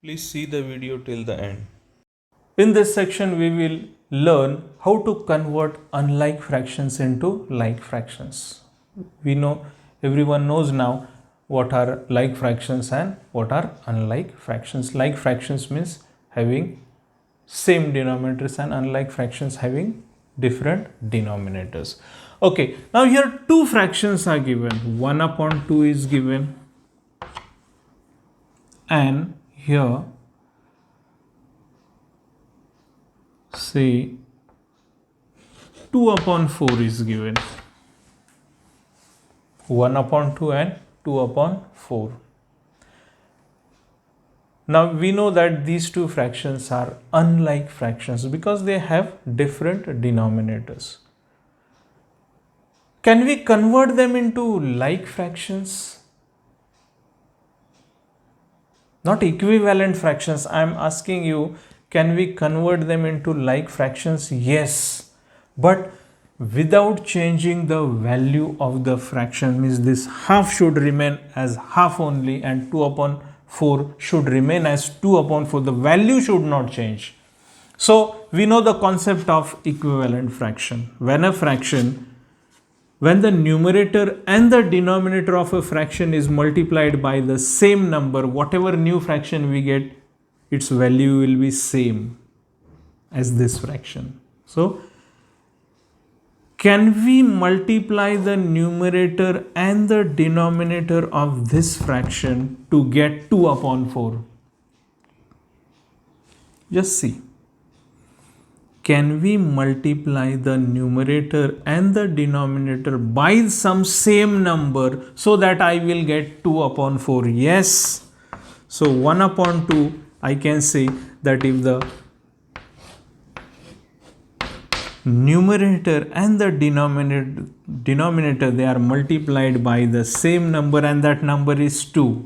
Please see the video till the end. In this section, we will learn how to convert unlike fractions into like fractions. We know, everyone knows now what are like fractions and what are unlike fractions. Like fractions means having same denominators and unlike fractions having different denominators. Okay, now here two fractions are given. 1 upon 2 is given, and here say 2 upon 4 is given. 1 upon 2 and 2 upon 4. Now we know that these two fractions are unlike fractions because they have different denominators. Can we convert them into like fractions? Not equivalent fractions. I am asking you, can we convert them into like fractions? Yes, but without changing the value of the fraction. Means this half should remain as half only and 2 upon 4 should remain as 2 upon 4. The value should not change. So we know the concept of equivalent fraction. When the numerator and the denominator of a fraction is multiplied by the same number, whatever new fraction we get, its value will be same as this fraction. So can we multiply the numerator and the denominator of this fraction to get 2 upon 4? Just see. Can we multiply the numerator and the denominator by some same number so that I will get 2 upon 4? Yes. So 1 upon 2, I can say that if the numerator and the denominator they are multiplied by the same number and that number is 2.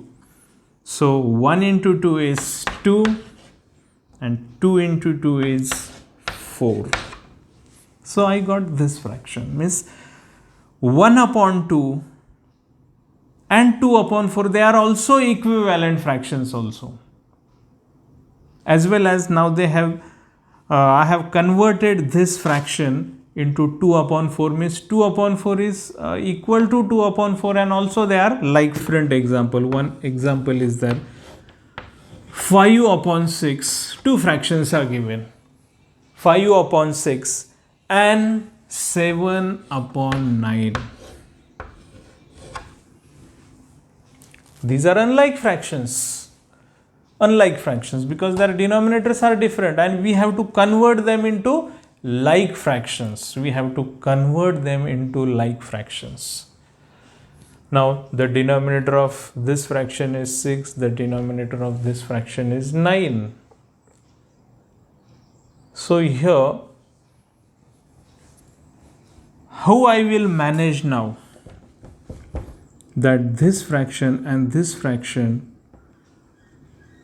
So 1 into 2 is 2 and 2 into 2 is 4. So I got this fraction. Means 1 upon 2 and 2 upon 4, they are also equivalent fractions also. As well as now they have I have converted this fraction into 2 upon 4, means 2 upon 4 is equal to 2 upon 4, and also they are like different example. One example is that 5 upon 6, two fractions are given. 5 upon 6 and 7 upon 9. These are unlike fractions. Unlike fractions because their denominators are different and we have to convert them into like fractions. We have to convert them into like fractions. Now the denominator of this fraction is 6, the denominator of this fraction is 9. So here, how I will manage now that this fraction and this fraction,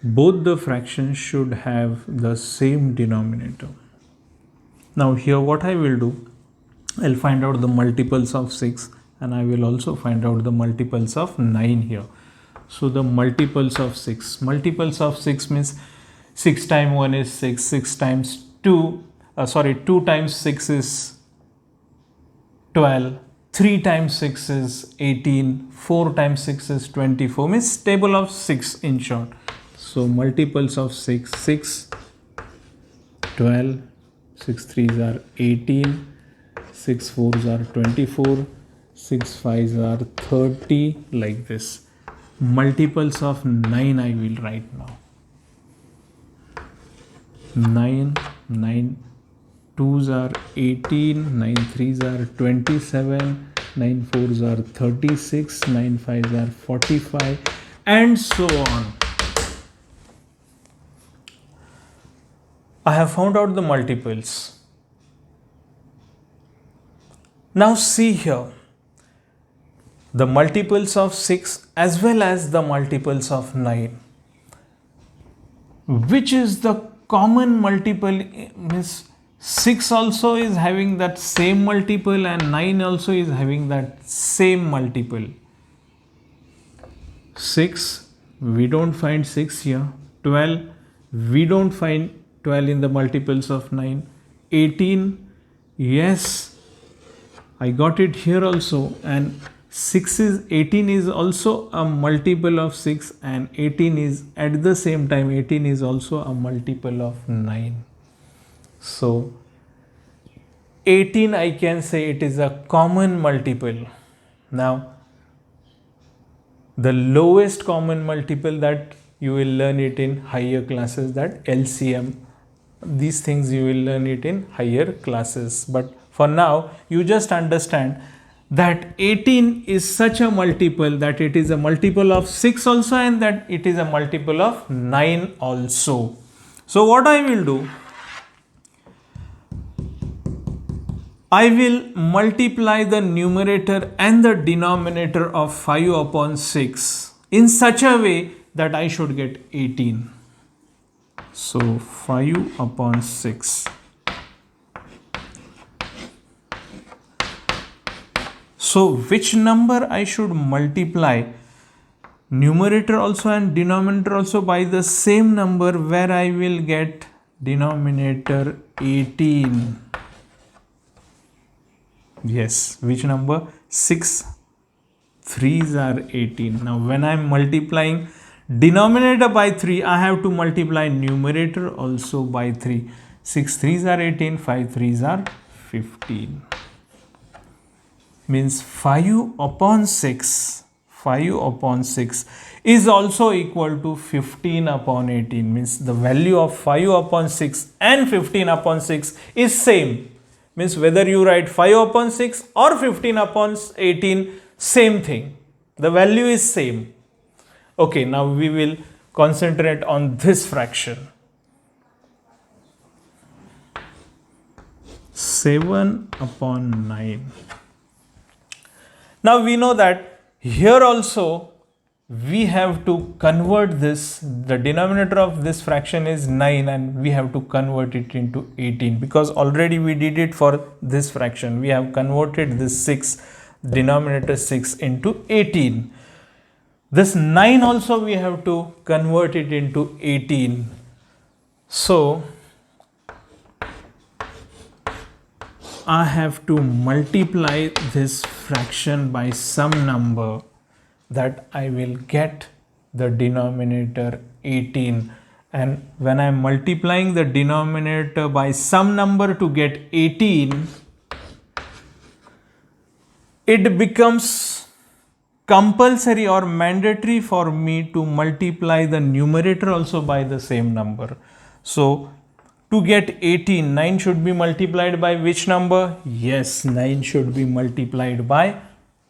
both the fractions should have the same denominator. Now here what I will do, I'll find out the multiples of 6 and I will also find out the multiples of 9 here. So the multiples of 6 means 6 times 1 is 6, 6 times 2 times 6 is 12, 3 times 6 is 18, 4 times 6 is 24, means table of 6 in short. So multiples of 6, 12, 6 3s are 18, 6 4s are 24, 6 5s are 30, like this. Multiples of 9 I will write now. 9 2s are 18, 9 3s are 27, 9 4s are 36, 9 5s are 45, and so on. I have found out the multiples. Now see here, the multiples of 6 as well as the multiples of 9. Which is the common multiple? Means 6 also is having that same multiple and 9 also is having that same multiple. 6, we don't find 6 here. 12. We don't find 12 in the multiples of 9. 18. Yes, I got it here also. And 18 is also a multiple of 6, and 18 is at the same time 18 is also a multiple of 9. So 18, I can say it is a common multiple. Now the lowest common multiple that you will learn it in higher classes, that LCM. These things you will learn it in higher classes, but for now you just understand that 18 is such a multiple that it is a multiple of 6 also, and that it is a multiple of 9 also. So what I will do, I will multiply the numerator and the denominator of 5 upon 6 in such a way that I should get 18. So 5 upon 6. So which number I should multiply? Numerator also and denominator also by the same number, where I will get denominator 18. Yes, which number? 6 3s are 18. Now when I am multiplying denominator by 3, I have to multiply numerator also by 3. 6 3s are 18, 5 3s are 15. Means 5 upon 6 is also equal to 15 upon 18. Means the value of 5 upon 6 and 15 upon 6 is same. Means whether you write 5 upon 6 or 15 upon 18, same thing. The value is same. Okay, now we will concentrate on this fraction. 7 upon 9. Now we know that here also we have to convert this, the denominator of this fraction is 9, and we have to convert it into 18, because already we did it for this fraction. We have converted this 6, denominator 6, into 18. This 9 also we have to convert it into 18. So I have to multiply this fraction by some number, that I will get the denominator 18. And when I am multiplying the denominator by some number to get 18, it becomes compulsory or mandatory for me to multiply the numerator also by the same number. So to get 18, 9 should be multiplied by which number? Yes, 9 should be multiplied by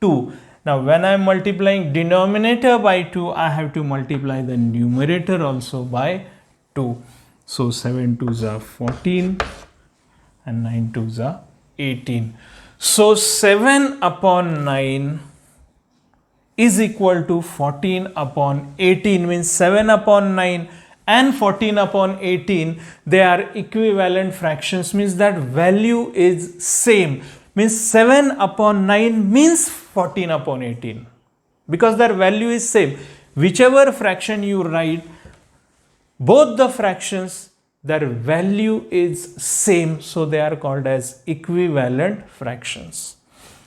2. Now when I am multiplying denominator by 2, I have to multiply the numerator also by 2. So 7 2s are 14 and 9 2s are 18. So 7 upon 9 is equal to 14 upon 18. Means 7 upon 9 and 14 upon 18, they are equivalent fractions. Means that value is same. Means 7 upon 9 means 14 upon 18, because their value is same. Whichever fraction you write, both the fractions, their value is same, so they are called as equivalent fractions.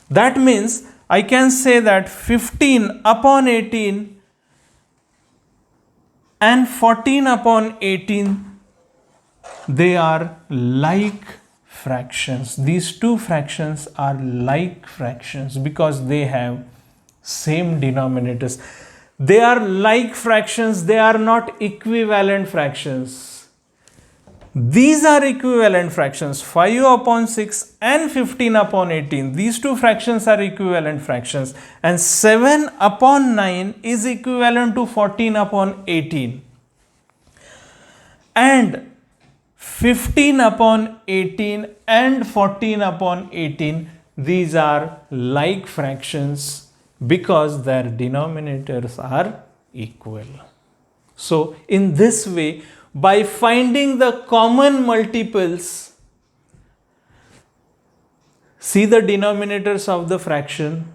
That means I can say that 15 upon 18 and 14 upon 18, they are like fractions. These two fractions are like fractions because they have same denominators. They are like fractions, they are not equivalent fractions. These are equivalent fractions, 5 upon 6 and 15 upon 18. These two fractions are equivalent fractions, and 7 upon 9 is equivalent to 14 upon 18. And 15 upon 18 and 14 upon 18, these are like fractions because their denominators are equal. So in this way, by finding the common multiples, see the denominators of the fraction,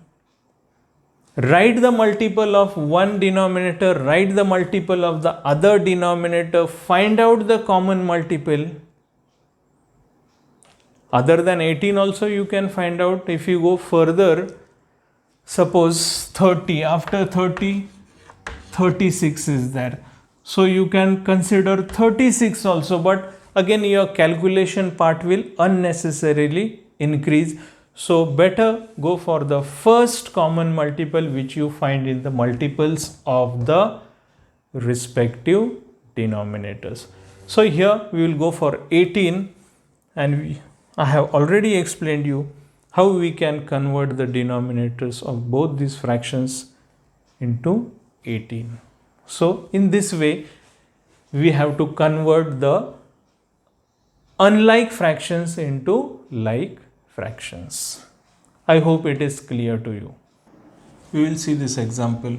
Write the multiple of one denominator, write the multiple of the other denominator, find out the common multiple. Other than 18 also you can find out. If you go further, suppose 30, after 30, 36 is there. So you can consider 36 also, but again your calculation part will unnecessarily increase. So better go for the first common multiple which you find in the multiples of the respective denominators. So here we will go for 18, and I have already explained you how we can convert the denominators of both these fractions into 18. So in this way we have to convert the unlike fractions into like fractions. I hope it is clear to you. We will see this example,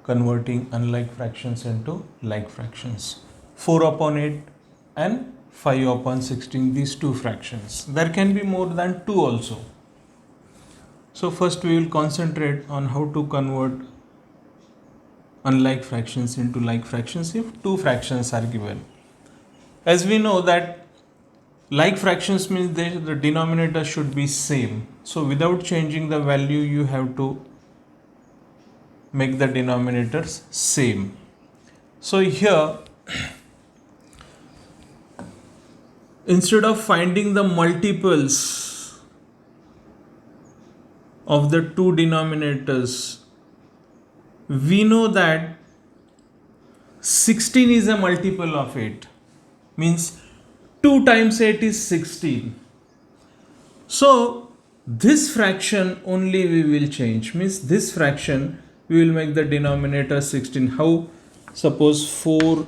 converting unlike fractions into like fractions. 4 upon 8 and 5 upon 16, these two fractions. There can be more than 2 also. So first we will concentrate on how to convert unlike fractions into like fractions if two fractions are given. As we know that like fractions means the denominator should be same. So without changing the value, you have to make the denominators same. So here, instead of finding the multiples of the two denominators, we know that 16 is a multiple of 8, means 2 times 8 is 16. So this fraction only we will change, means this fraction we will make the denominator 16. How? Suppose 4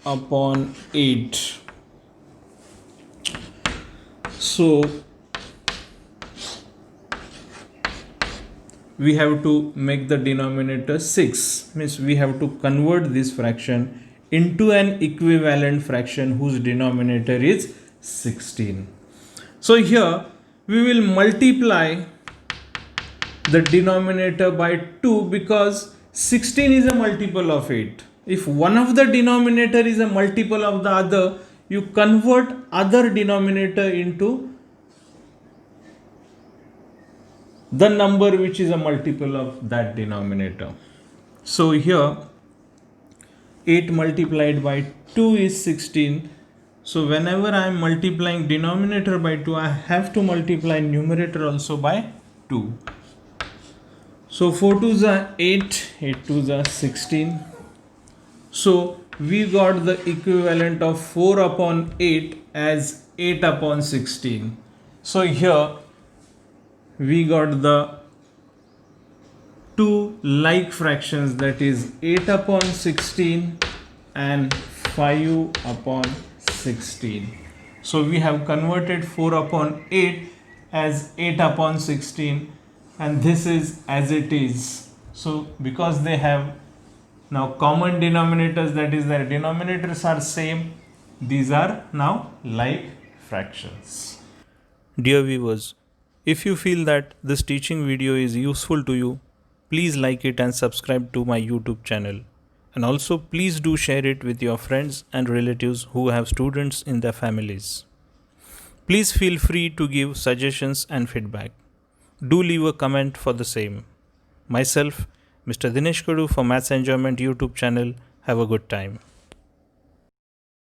upon 8. So we have to make the denominator 6, means we have to convert this fraction into an equivalent fraction whose denominator is 16. So here we will multiply the denominator by 2 because 16 is a multiple of 8. If one of the denominator is a multiple of the other, you convert other denominator into the number which is a multiple of that denominator. So here 8 multiplied by 2 is 16. So whenever I am multiplying denominator by 2, I have to multiply numerator also by 2. So 4 2s are 8, 8 2s are 16. So we got the equivalent of 4 upon 8 as 8 upon 16. So here we got the two like fractions, that is 8 upon 16 and 5 upon 16. So we have converted 4 upon 8 as 8 upon 16, and this is as it is. So because they have now common denominators, that is their denominators are same, these are now like fractions. Dear viewers, if you feel that this teaching video is useful to you, please like it and subscribe to my YouTube channel. And also please do share it with your friends and relatives who have students in their families. Please feel free to give suggestions and feedback. Do leave a comment for the same. Myself, Mr. Dinesh Kadu for Maths Enjoyment YouTube channel. Have a good time.